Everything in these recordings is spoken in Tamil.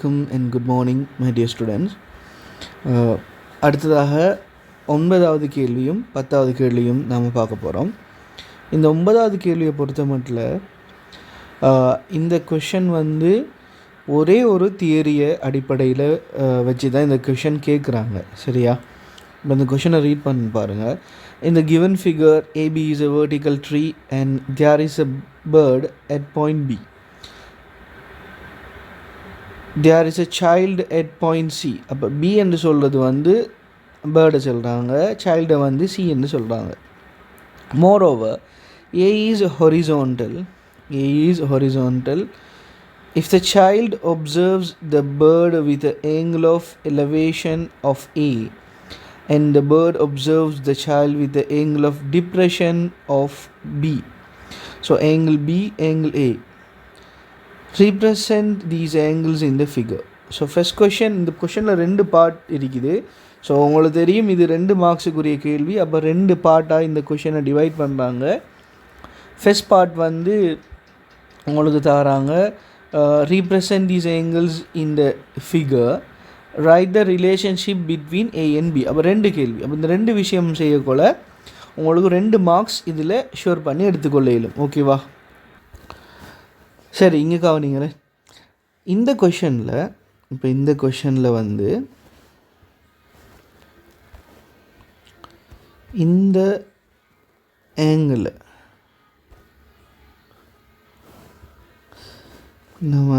வணக்கம் and good morning my dear students. அடுத்ததாக 9வது கேள்வியும் 10வது கேள்வியும் நாம் பார்க்க போகிறோம். இந்த 9வது கேள்வியை பொறுத்த மட்டும் இந்த கொஷன் ஒரே ஒரு தியரியை அடிப்படையில் வச்சு தான் இந்த கொஷன் கேட்குறாங்க. சரியா? இப்போ இந்த கொஷனை ரீட் பண்ணி பாருங்கள். In the given figure, AB is a vertical tree and there is a bird at point B. There is a child at point C. அப்போ B என்று சொல்கிறது பேர்டை சொல்கிறாங்க, சைல்டை C என்று சொல்கிறாங்க. Moreover, A is horizontal. A is horizontal. If the child observes the bird with an angle of elevation of A and the bird observes the child with the angle of depression of B. So angle B, angle A. Represent these angles in the figure. So first question, இந்த கொஷனில் 2 பார்ட் இருக்குது. ஸோ உங்களுக்கு தெரியும் இது 2 மார்க்ஸுக்குரிய கேள்வி. அப்போ 2 பார்ட்டாக இந்த கொஷனை டிவைட் பண்ணுறாங்க. ஃபர்ஸ்ட் பார்ட் உங்களுக்கு தராங்க represent these angles in the figure, write the relationship between A and B. அப்போ 2 கேள்வி. அப்போ இந்த 2 விஷயம் செய்யக்கொள்ள உங்களுக்கு 2 மார்க்ஸ் இதில் ஷோர் பண்ணி எடுத்துக்கொள்ள இயலும். ஓகேவா? சரி, இங்கே கவனிங்களேன். இந்த கொஷனில் இப்போ இந்த கொஷனில் இந்த ஆங்கிள் நம்ம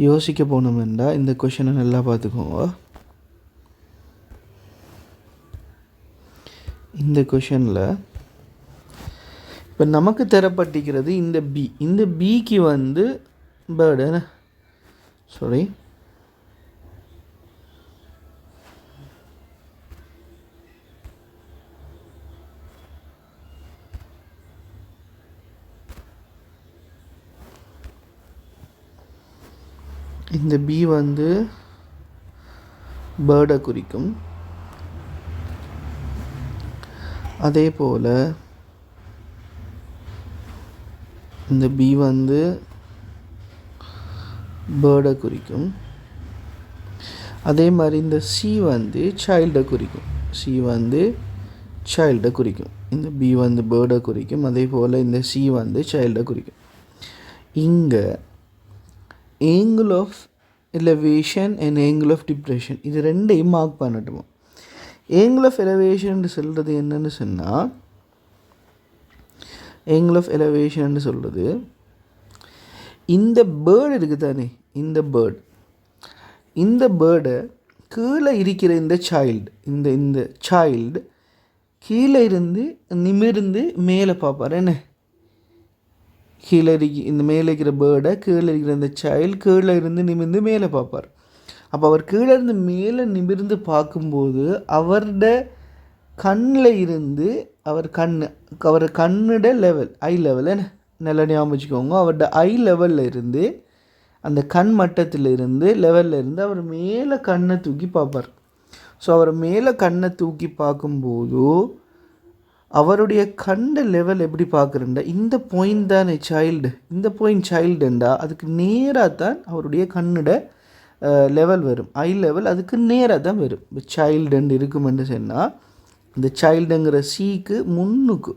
யோசிக்க போனோம்னா இந்த கொஷனை நல்லா பார்த்துக்கோங்க. இந்த கொஷனில் இப்போ நமக்கு தரப்பட்டிருக்கிறது இந்த பி. இந்த பிக்கு பேர்டு சாரி இந்த பி பேர்டை குறிக்கும். அதே போல் இந்த பி பேர்டை குறிக்கும். அதே மாதிரி இந்த சி சைல்டை குறிக்கும். சி சைல்டை குறிக்கும். இந்த பி பேர்டை குறிக்கும். அதே போல் இந்த சி சைல்டை குறிக்கும். இங்கே angle of elevation and angle of depression இது 2ஐயும் மார்க் பண்ணட்டுமா? angle of elevation சொல்கிறது என்னன்னு சொன்னால், angle of elevation சொல்கிறது இந்த பேர்டு இருக்குது தானே, இந்த பேர்டை கீழே இருக்கிற இந்த சைல்டு, இந்த சைல்டு கீழே இருந்து நிமிர்ந்து மேலே பார்ப்பார். என்ன கீழே இந்த மேலே இருக்கிற பேர்டை கீழே இருக்கிற இந்த சைல்டு கீழே இருந்து நிமிர்ந்து மேலே பார்ப்பார். அப்போ அவர் கீழே இருந்து மேலே நிமிர்ந்து பார்க்கும்போது அவரோட கண்ணில் இருந்து அவர் கண்ணோட லெவல், ஐ லெவல் நல்லா ஞாபகம் வச்சுக்கோங்க. அவரோட ஐ லெவலில் இருந்து, அந்த கண் மட்டத்தில் இருந்து, லெவலில் இருந்து அவர் மேலே கண்ணை தூக்கி பார்ப்பார். ஸோ அவர் மேலே கண்ணை தூக்கி பார்க்கும்போது அவருடைய கண்ட லெவல் எப்படி பார்க்குறேன்டா, இந்த பாயிண்ட் தானே சைல்டு, இந்த பாயிண்ட் சைல்டுண்டா அதுக்கு நேராக தான் அவருடைய கண்ணோட லெவல் வரும், ஐ லெவல் அதுக்கு நேராக தான் வரும். இப்போ சைல்டுன்னு இருக்குமென்று சொன்னால் இந்த சைல்டுங்கிற சீக்கு முன்னுக்கு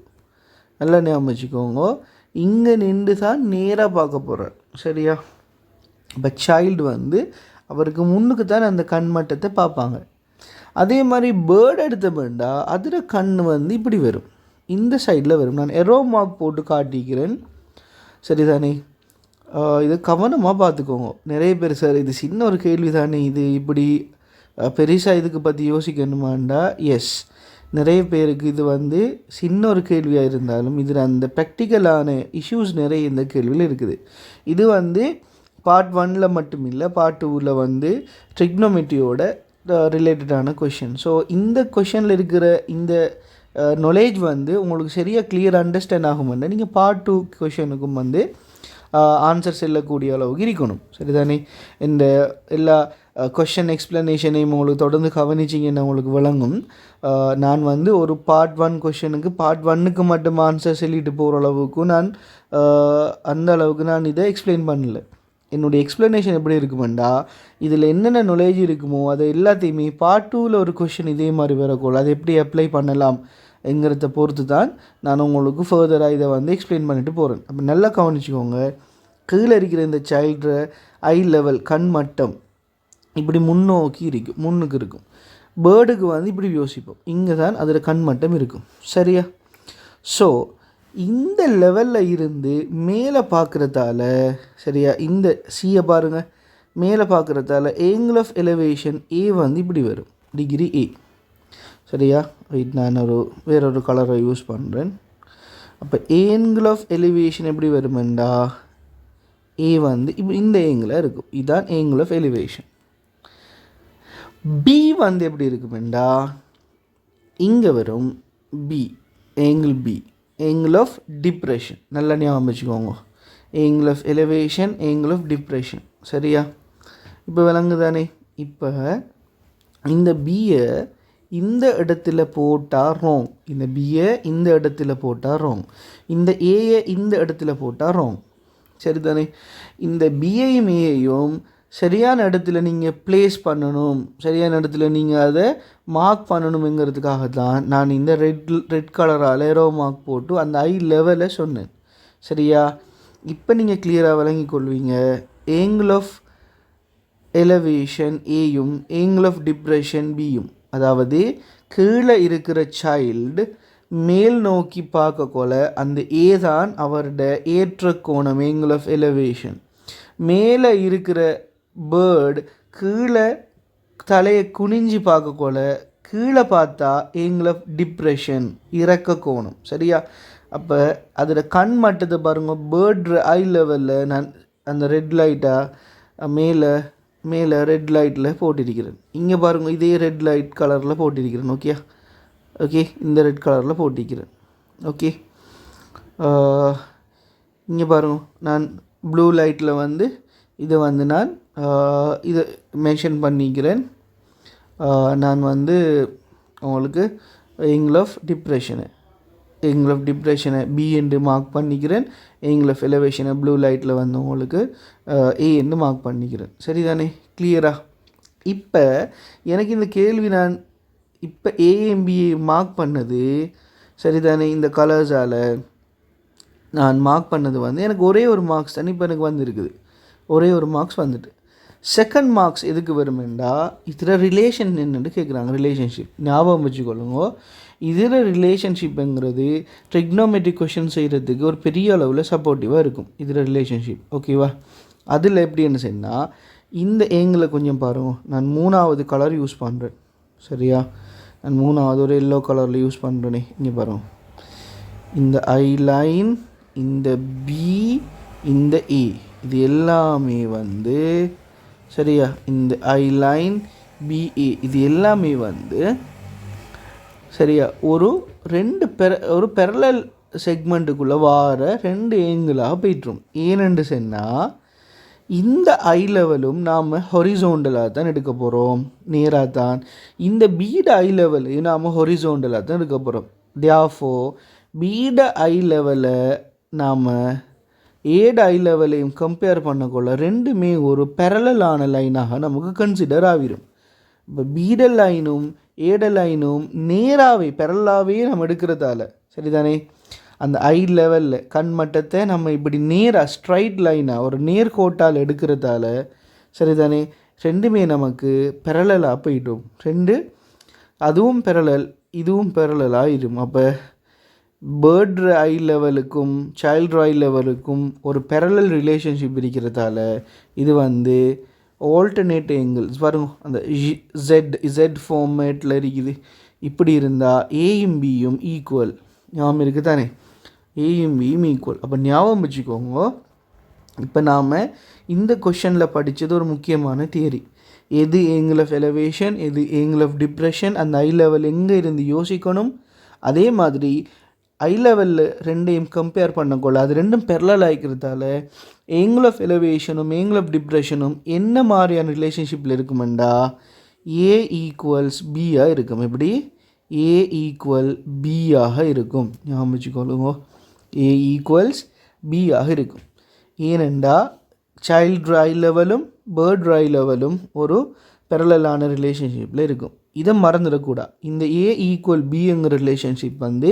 நல்லா ஞாபகம் வச்சுக்கோங்க, இங்கே நின்று தான் நேராக பார்க்க போகிறார். சரியா? இப்போ சைல்டு அவருக்கு முன்னுக்கு தான் அந்த கண் மட்டத்தை பார்ப்பாங்க. அதே மாதிரி பேர்டு எடுத்த வேண்டா அதில் கண் இப்படி வரும், இந்த சைடில் வரும். நான் எரோ மார்க் போட்டு காட்டிக்கிறேன். சரிதானே? இதை கவனமாக பார்த்துக்கோங்க. நிறைய பேர் சார் இது சின்ன ஒரு கேள்வி தானே, இது இப்படி பெருசாக இதுக்கு பற்றி யோசிக்கணுமாண்டா, எஸ், நிறைய பேருக்கு இது சின்ன ஒரு கேள்வியாக இருந்தாலும் இதில் அந்த ப்ராக்டிக்கலான இஷ்யூஸ் நிறைய இந்த கேள்வியில் இருக்குது. இது பார்ட் 1ல் மட்டும் இல்லை, பார்ட் 2ல் ட்ரிக்னோமெட்ரியோட ரிலேட்டடான கொஷின். ஸோ இந்த கொஷனில் இருக்கிற இந்த நாலேஜ் உங்களுக்கு சரியாக கிளியர் அண்டர்ஸ்டாண்ட் ஆகும்னா நீங்கள் பார்ட் 2 கொஷனுக்கும் ஆன்சர் செல்லக்கூடிய அளவுக்கு இருக்கணும். சரிதானே? இந்த எல்லா கொஷன் எக்ஸ்ப்ளனேஷனையும் உங்களுக்கு தொடர்ந்து கவனிச்சிங்கன்னா உங்களுக்கு விளங்கும். நான் ஒரு பார்ட் 1 கொஷனுக்கு பார்ட் 1க்கு மட்டும் ஆன்சர் சொல்லிட்டு போகிற அளவுக்கு நான் அந்த அளவுக்கு நான் இதை எக்ஸ்பிளைன் பண்ணல. என்னுடைய எக்ஸ்ப்ளனேஷன் எப்படி இருக்குமெண்டா இதில் என்னென்ன knowledge இருக்குமோ அதை எல்லாத்தையுமே பார்ட் 2ல் ஒரு கொஷின் இதே மாதிரி வரக்கூடாது, அதை எப்படி அப்ளை பண்ணலாம் என்கிறத பொறுத்து தான் நான் உங்களுக்கு ஃபர்தராக இதை வந்து எக்ஸ்பிளைன் பண்ணிட்டு போகிறேன். அப்போ நல்லா கவனிச்சுக்கோங்க. கீழே இருக்கிற இந்த சைல்டு ஐ லெவல் கண் மட்டம் இப்படி முன்னோக்கி இருக்கும், முன்னுக்கு இருக்கும். பேர்டுக்கு வந்து இப்படி யோசிப்போம், இங்கே தான் அதில் கண் மட்டம் இருக்கும். சரியா? ஸோ இந்த லெவலில் இருந்து மேலே பார்க்குறதால, சரியா, இந்த சியை பாருங்கள், மேலே பார்க்குறதால angle of elevation ஏ வந்து இப்படி வரும், டிகிரி ஏ. சரியா? வெயிட், நான் வேறொரு கலரை யூஸ் பண்ணுறேன். அப்போ angle of elevation எப்படி வருமெண்டா ஏ வந்து இப்போ இந்த ஏங்கில் இருக்கும், இதுதான் angle of elevation. பி வந்து எப்படி இருக்குமெண்டா இங்கே வரும், B angle B angle of depression. நல்லா ஞாபகம் வச்சுக்கோங்க, angle of elevation angle of depression. சரியா? இப்போ விளங்குதானே? இப்போ இந்த பியை இந்த இடத்துல போட்டால் ராங், இந்த பியை இந்த இடத்துல போட்டால் ராங், இந்த ஏயை இந்த இடத்துல போட்டால் ராங். சரிதானே? இந்த பியையும் ஏயையும் சரியான இடத்துல நீங்கள் ப்ளேஸ் பண்ணணும், சரியான இடத்துல நீங்கள் அதை மார்க் பண்ணணுங்கிறதுக்காக தான் நான் இந்த ரெட் கலரால் ஏரோ மார்க் போட்டு அந்த ஐ லெவலை சொன்னேன். சரியா? இப்போ நீங்கள் கிளியராக விளங்கி கொள்வீங்க. angle of elevation ஏயும் angle of depression பியும், அதாவது கீழே இருக்கிற சைல்டு மேல் நோக்கி பார்க்கக்கொள்ள அந்த ஏ தான் அவரோட ஏற்ற கோணம் angle of elevation. மேலே இருக்கிற பேர்டு கீழே தலையை குனிஞ்சு பார்க்கக்கொள்ள கீழே பார்த்தா angle of depression இறக்க கோணம். சரியா? அப்போ அதில் கண் மட்டத்தை பாருங்கள், பேர்டு ஐ லெவலில் நான் அந்த ரெட் லைட்டாக மேலே ரெட் லைட்டில் போட்டிருக்கிறேன். இங்கே பாருங்கள், இதே ரெட் லைட் கலரில் போட்டிருக்கிறேன். ஓகே, இந்த ரெட் கலரில் போட்டிருக்கிறேன். ஓகே, இங்கே பாருங்கள், நான் ப்ளூ லைட்டில் வந்து இதை வந்து நான் இதை மென்ஷன் பண்ணிக்கிறேன். நான் வந்து உங்களுக்கு angle of depression பி என்று மார்க் பண்ணிக்கிறேன், angle of elevation ப்ளூ லைட்டில் வந்து உங்களுக்கு ஏ என்று மார்க் பண்ணிக்கிறேன். சரிதானே? கிளியரா? இப்போ எனக்கு இந்த கேள்வி நான் இப்போ ஏஎம்பிஏ மார்க் பண்ணது சரிதானே, இந்த கலர்ஸால் நான் மார்க் பண்ணது வந்து எனக்கு ஒரே ஒரு மார்க்ஸ் தானே இப்போ எனக்கு வந்துருக்குது, ஒரே ஒரு மார்க்ஸ் வந்துட்டு. செகண்ட் மார்க்ஸ் எதுக்கு வருமெண்டா இதில் ரிலேஷன் என்னென்னு கேட்குறாங்க, ரிலேஷன்ஷிப். ஞாபகம் வச்சுக்கொள்ளுங்க, இதில் ரிலேஷன்ஷிப்புங்கிறது ட்ரிக்னோமெட்ரிக் கொஷின் செய்கிறதுக்கு ஒரு பெரிய அளவில் சப்போர்ட்டிவாக இருக்கும் இதில் ரிலேஷன்ஷிப். ஓகேவா? அதில் எப்படின்னு சொன்னால் இந்த ஏங்கில் கொஞ்சம் பாருங்கள், நான் 3வது கலர் யூஸ் பண்ணுறேன். சரியா? நான் 3வது ஒரு எல்லோ கலரில் யூஸ் பண்ணுறேனே, இங்கே பாருங்கள், இந்த ஐ லைன், இந்த பி, இந்த ஏ, இது எல்லாமே வந்து சரியா, இந்த ஐ லைன் பிஏ இது எல்லாமே வந்து சரியா ஒரு ஒரு பெரலல் செக்மெண்ட்டுக்குள்ளே வார 2 ஏங்கிளாக போய்ட்டுரும். ஏனென்று சொன்னால் இந்த ஐ லெவலும் நாம் ஹொரிசோண்டலாக தான் எடுக்க போகிறோம், நேராக தான். இந்த பீட ஐ லெவலையும் நாம் ஹொரிசோண்டலாக தான் எடுக்க போகிறோம். தியாஃபோர் பீட ஐ லெவலை நாம் ஏட ஐ லெவலையும் கம்பேர் பண்ணக்கொள்ள ரெண்டுமே ஒரு பெரலலான லைனாக நமக்கு கன்சிடர் ஆகிடும். இப்போ பீட லைனும் ஏட லைனும் நேராகவே பெரலாகவே நம்ம எடுக்கிறதால சரிதானே, அந்த ஐ லெவலில் கண் மட்டத்தை நம்ம இப்படி நேராக ஸ்ட்ரைட் லைனாக ஒரு நேர்கோட்டால் எடுக்கிறதால சரிதானே, ரெண்டுமே நமக்கு பெரலலாக போயிடும். அதுவும் பெரலல் இதுவும் பெரலல் ஆயிடும். அப்போ பேர்ட் ஐ லெவலுக்கும் சைல்டு ஐ லெவலுக்கும் ஒரு பெரலல் ரிலேஷன்ஷிப் இருக்கிறதால இது வந்து ஆல்டர்னேட் ஏங்கிள்ஸ் வரும். அந்த ஜெட் ஃபார்மேட்டில் இருக்குது. இப்படி இருந்தால் ஏயும் பியும் ஈக்குவல். ஞாபகம் இருக்குது தானே, ஏயும் பியும் ஈக்குவல். அப்போ ஞாபகம் வச்சுக்கோங்க, இப்போ நாம் இந்த கொஷனில் படித்தது ஒரு முக்கியமான தியரி. எது angle of elevation, எது angle of depression, அந்த ஐ லெவல் எங்கே இருந்து யோசிக்கணும். அதே மாதிரி ஐ லெவலில் ரெண்டையும் கம்பேர் பண்ணக்கொள்ள அது ரெண்டும் பெரலல் ஆகிக்கிறதால angle of elevationும் angle of depressionும் என்ன மாதிரியான ரிலேஷன்ஷிப்பில் இருக்குமெண்டா ஏ ஈக்குவல்ஸ் பியாக இருக்கும். எப்படி? ஏ ஈக்குவல் பியாக இருக்கும். ஞாபகம் வச்சுக்கொள்ளுங்க, ஏ ஈக்குவல்ஸ் பியாக இருக்கும். ஏனெண்டா சைல்டு ஐ லெவலும் பேர்ட் ஐ லெவலும் ஒரு பெரலலான ரிலேஷன்ஷிப்பில் இருக்கும். இதை மறந்துடக்கூடாது. இந்த ஏ ஈக்குவல் பிங்கிற ரிலேஷன்ஷிப் வந்து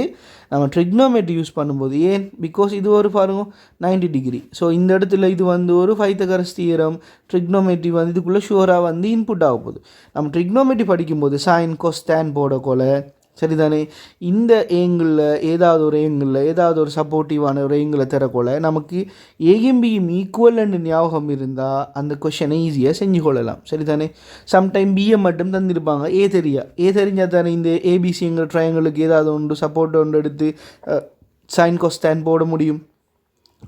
நம்ம ட்ரிக்னோமெட்ரி யூஸ் பண்ணும்போது ஏன் பிகாஸ் இது ஒரு பாருங்க 90 டிகிரி. ஸோ இந்த இடத்துல இது வந்து ஒரு பைத்தகரஸ் தியரம். ட்ரிக்னோமெட்ரி வந்து இதுக்குள்ளே ஷுவராக வந்து இன்புட் ஆக போகுது. நம்ம ட்ரிக்னோமெட்ரி படிக்கும்போது சைன் கொஸ் டேன் போடக்கொள்ள சரிதானே, இந்த ஏங்கிளில் ஏதாவது ஒரு சப்போர்ட்டிவான ஒரு ஏங்கிளை தரக்கொள்ள நமக்கு ஏயும் பியும் ஈக்குவல்னு ஞாபகம் இருந்தால் அந்த கொஷனை ஈஸியாக செஞ்சு கொள்ளலாம். சரிதானே, சம்டைம் பிஏ மட்டும் தந்திருப்பாங்க, ஏ தெரிஞ்சால் தானே இந்த ஏபிசிங்கிற ட்ரையாங்கிளுக்கு ஏதாவது ஒன்று சப்போர்ட் ஒன்று எடுத்து சைன் கொஸ்டான் போட முடியும்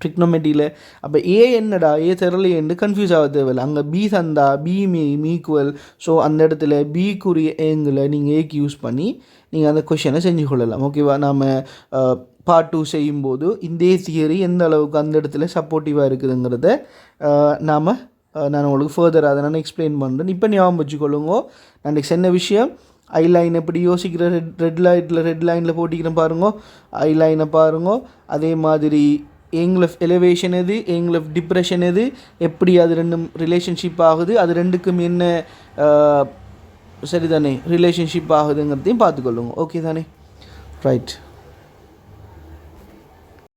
ட்ரிக்னோமெட்ரியில். அப்போ ஏ என்னடா ஏ தெரலையேன்னு கன்ஃபியூஸ் ஆக தேவையில்லை. அங்கே பி தந்தா பியும் ஈக்குவல். ஸோ அந்த இடத்துல பிக்குரிய ஏங்கில் நீங்கள் ஏக்கு யூஸ் பண்ணி நீங்கள் அந்த கொஷனை செஞ்சு கொள்ளலாம். ஓகேவா, நாம் பார்ட் 2 செய்யும்போது இந்த தியரி எந்த அளவுக்கு அந்த இடத்துல சப்போர்ட்டிவாக இருக்குதுங்கிறத நான் உங்களுக்கு ஃபர்தர் அதை நான் எக்ஸ்பிளைன் பண்ணுறேன். இப்போ ஞாபகம் வச்சுக்கொள்ளுங்க, நான் சொன்ன விஷயம் ஐலைன் எப்படி யோசிக்கிற ரெட் லைனில் போட்டிக்கிறேன் பாருங்க, ஐலைனை பாருங்க. அதே மாதிரி ஏங்கிள் ஆஃப் எலிவேஷன் எது, ஏங்கிள் ஆஃப் டிப்ரெஷன் எது, எப்படி அது ரெண்டும் ரிலேஷன்ஷிப் ஆகுது, அது ரெண்டுக்கும் என்ன சரிதானே ரிலேஷன்ஷிப் ஆகுதுங்கிறதையும் பார்த்துக்கொள்ளுங்க. ஓகே தானே, ரைட்.